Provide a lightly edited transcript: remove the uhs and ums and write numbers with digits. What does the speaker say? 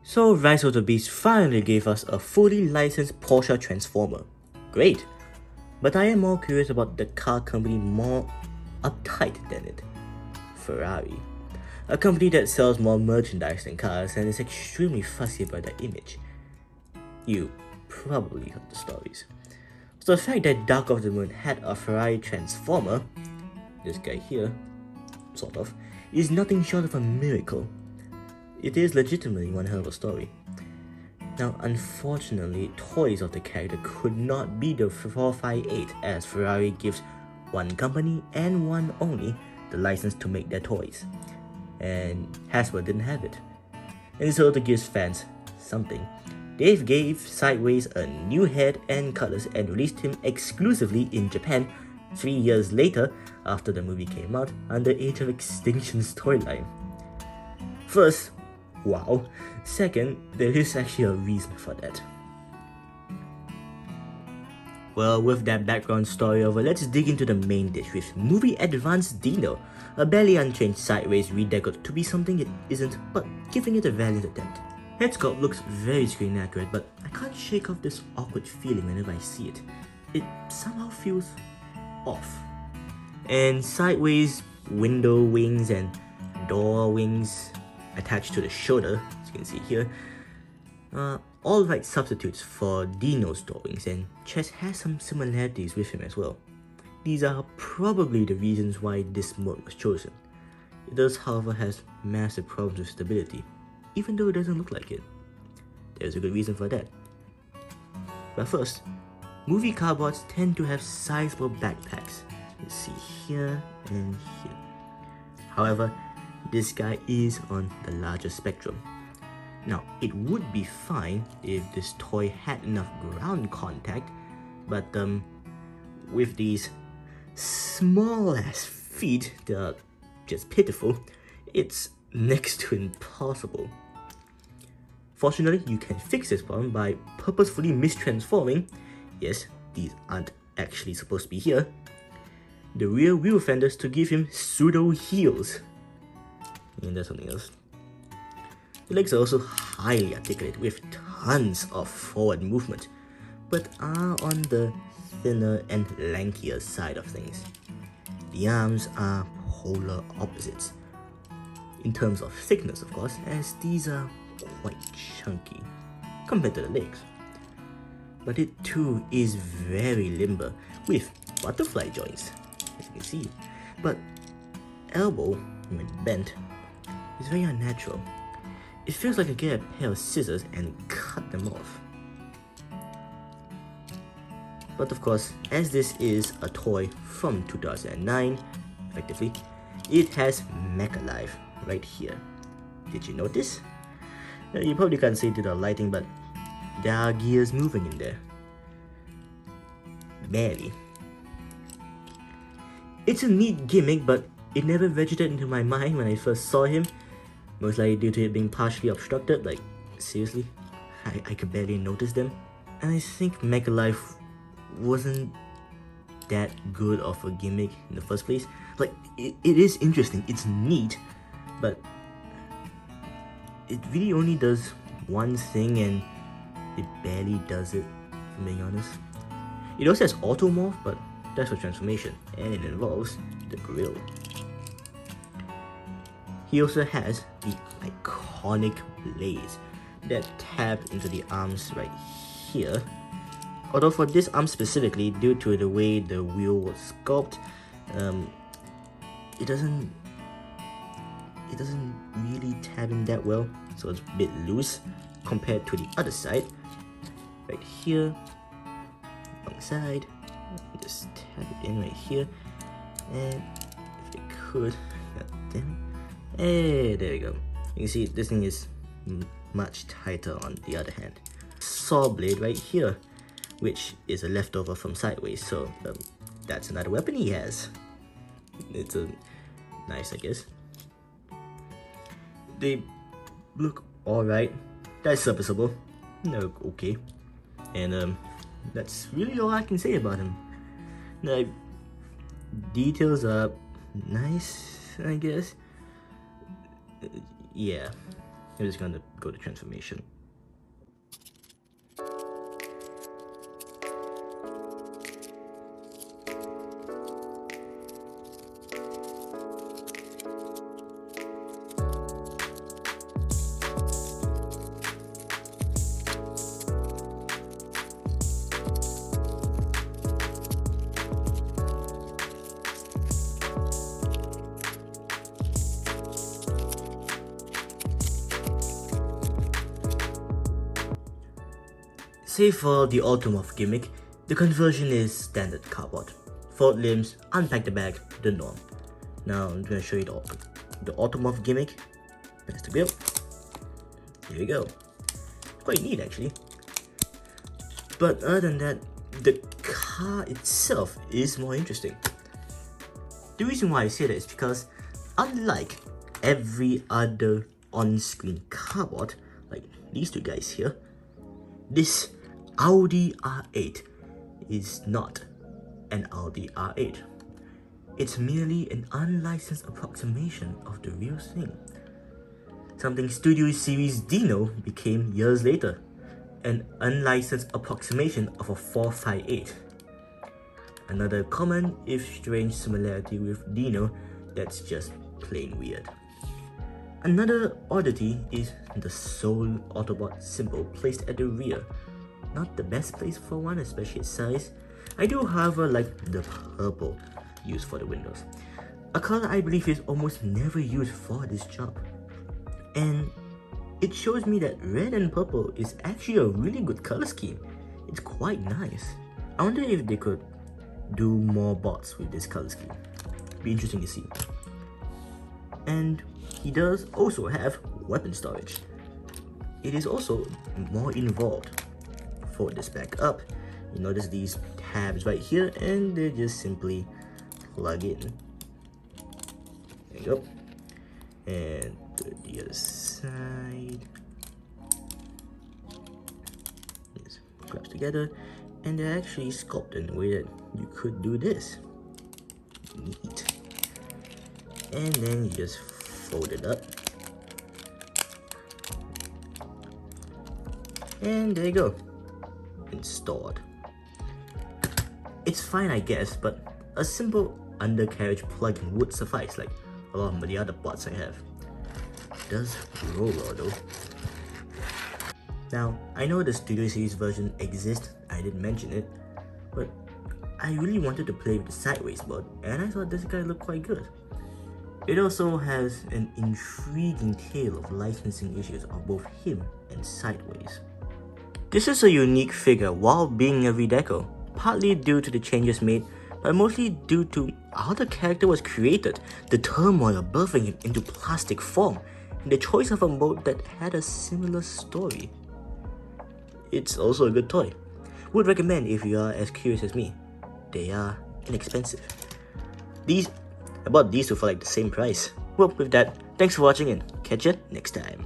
So Rise of the Beast finally gave us a fully licensed Porsche Transformer. Great! But I am more curious about the car company more uptight than it. Ferrari. A company that sells more merchandise than cars and is extremely fussy about their image. You probably heard the stories. So the fact that Dark of the Moon had a Ferrari Transformer, this guy here, sort of, is nothing short of a miracle. It is legitimately one hell of a story. Now, unfortunately, toys of the character could not be the 458 as Ferrari gives one company and one only the license to make their toys. And Hasbro didn't have it. And so to give fans something, they gave Sideways a new head and colors and released him exclusively in Japan 3 years later after the movie came out under Age of Extinction storyline. First, wow. Second, there is actually a reason for that. Well, with that background story over, let's dig into the main dish with Movie Advanced Dino, a barely unchanged Sideways redecoed to be something it isn't, but giving it a valiant attempt. Head sculpt looks very screen accurate, but I can't shake off this awkward feeling whenever I see it. It somehow feels off. And Sideways window wings and door wings attached to the shoulder, as you can see here, all right substitutes for Dino's door wings, and chest has some similarities with him as well. These are probably the reasons why this mode was chosen. It does, however, has massive problems with stability, even though it doesn't look like it. There's a good reason for that. But first, movie carbots tend to have sizable backpacks. You can see here and here. However, this guy is on the larger spectrum. Now, it would be fine if this toy had enough ground contact, but with these small ass feet that are just pitiful, it's next to impossible. Fortunately, you can fix this problem by purposefully mistransforming, yes, these aren't actually supposed to be here, the rear wheel fenders to give him pseudo heels. And that's something else. The legs are also highly articulate with tons of forward movement, but are on the thinner and lankier side of things. The arms are polar opposites. In terms of thickness, of course, as these are quite chunky compared to the legs. But it too is very limber with butterfly joints, as you can see. But elbow, when bent, is very unnatural. It feels like I get a pair of scissors and cut them off. But of course, as this is a toy from 2009, effectively, it has Mecha Life right here. Did you notice? You probably can't see it to the lighting, but there are gears moving in there. Barely. It's a neat gimmick, but it never registered into my mind when I first saw him. Most likely due to it being partially obstructed. Like, seriously? I could barely notice them. And I think Mecha Life wasn't that good of a gimmick in the first place. Like, it is interesting, it's neat, but it really only does one thing and it barely does it, if I'm being honest. It also has automorph, but that's for transformation, and it involves the grill. He also has the iconic blades that tap into the arms right here. Although for this arm specifically, due to the way the wheel was sculpted, it doesn't really tab in that well, so it's a bit loose compared to the other side. Right here, wrong side, just tap it in right here, and if I could, god damn it. Hey, there we go. You can see this thing is much tighter on the other hand. Saw blade right here, which is a leftover from Sideways, so that's another weapon he has. It's nice, I guess. They look alright. That's serviceable. They look okay. And that's really all I can say about him. Now, details are nice, I guess. Yeah. I'm just gonna go to transformation. Save for the Automorph gimmick, the conversion is standard cardboard. Fold limbs, unpack the bag, the norm. Now I'm going to show you the Automorph gimmick. Press the grip. There you go. Quite neat actually. But other than that, the car itself is more interesting. The reason why I say that is because unlike every other on-screen cardboard, like these two guys here, this Audi R8 is not an Audi R8. It's merely an unlicensed approximation of the real thing. Something Studio Series Dino became years later, an unlicensed approximation of a 458. Another common, if strange, similarity with Dino that's just plain weird. Another oddity is the sole Autobot symbol placed at the rear. Not the best place for one, especially its size. I do, however, like the purple used for the windows, a color I believe is almost never used for this job. And it shows me that red and purple is actually a really good color scheme. It's quite nice. I wonder if they could do more bots with this color scheme. Be interesting to see. And he does also have weapon storage. It is also more involved. Fold this back up. You notice these tabs right here, and they just simply plug in. There you go. And to the other side. Just claps together, and they're actually sculpted in a way that you could do this. Neat. And then you just fold it up. And there you go. Installed. It's fine, I guess, but a simple undercarriage plugin would suffice, like a lot of the other bots I have. It does roll though. Now, I know the Studio Series version exists, I didn't mention it, but I really wanted to play with the sideways mode, and I thought this guy looked quite good. It also has an intriguing tale of licensing issues of both him and Sideways. This is a unique figure while being a redeco, partly due to the changes made, but mostly due to how the character was created, the turmoil birthing him into plastic form, and the choice of a mode that had a similar story. It's also a good toy. Would recommend if you are as curious as me. They are inexpensive. I bought these two for like the same price. Well, with that, thanks for watching and catch you next time.